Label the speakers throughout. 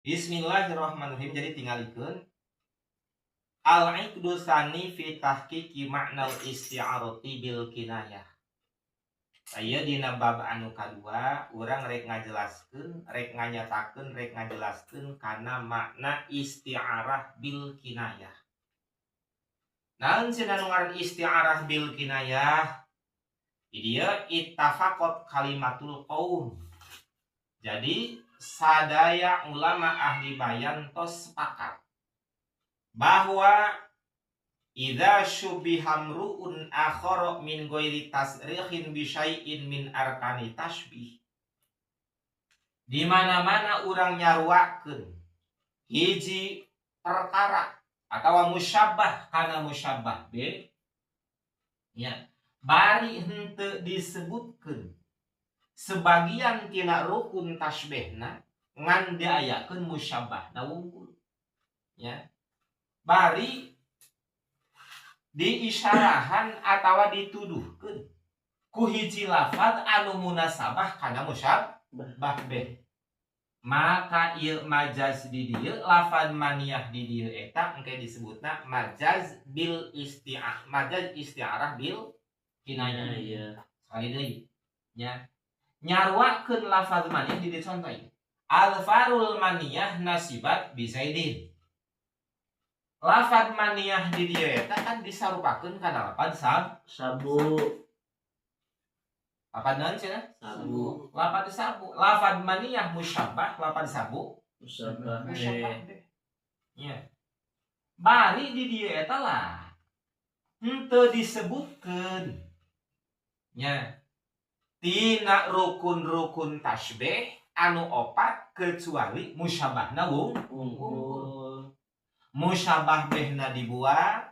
Speaker 1: Bismillahirrahmanirrahim. Jadi tinggalikeun al-iqdu tsani fi tahqiqi ma'nal isti'arati bil kinayah. Aya dina bab anu kadua urang rek ngajelaskeun, rek nganyatakeun, rek ngajelaskeun kana makna isti'arah bil kinayah. Naon cenah nu ngaran isti'arah bil kinayah? Ieu ittafaqat kalimatul qaum. Jadi sadaya ulama ahli bayan tos sepakat bahwa idza syubihamruun akhara min ghairi tasrihin bi syai'in min arkani tasbih. Di mana-mana urang nyaruakeun hiji perkara atawa musyabbah kana musyabbah be nya bari henteu disebutkeun sebagian tina rukun tasbihna ngan diayakeun musyabbahna wungkul nya bari diisyarahan atawa dituduhkeun ku hiji lafaz anu munasabah kana musyabbah beh, maka ieu majaz di dieu lafaz maniyah di dieu eta engke disebutna majaz bil isti'arah bil kinayah. Sekali deui nya nyaruakeun lafaz maniyah di dieu contoh al-farul maniyah nasibat bi zaidin. Lafaz maniyah di dieu eta kan disarupakeun kana lafaz sabu. Lafaz naon cenah? Sabu. Lafaz sabu. Lafaz maniyah musyabbah, lafaz sabu musyabbah. Nya. Bari di dieu eta lah henteu disebutkeun nya tina rukun-rukun tasbih anu opat kecuali musyabbahna wungkul. Musyabbah behna dibuang,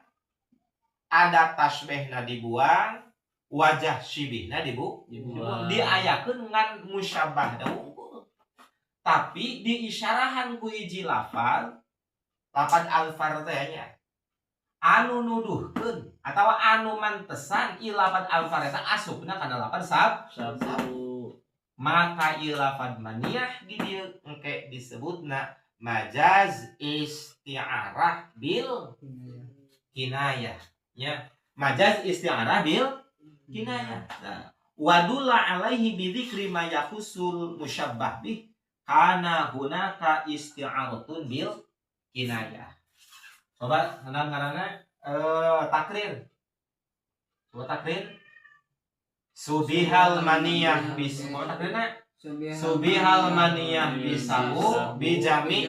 Speaker 1: adat tasbihna dibuang, wajah syibihna dibuang. Diayakeun ngan musyabbahna wungkul. Tapi diisyarahan ku hiji lafaz al-far teh nya anu nuduhkeun atawa anu mantesan ieu lafaz al-far eta asupna kana lafaz sabu. Maka ieu lafaz maniyah di dieu engke disebutna majaz isti'arah bil kinayah nya majaz isti'arah bil kinayah. Nah, wadulla alaihi bi dzikri ma yakhusul musyabbah bih kana hunaka isti'aratun bil kinayah. Coba ngaranna takrir. Coba takrir. Subihal maniyah bis takrirna subihal maniyah bisabu bijami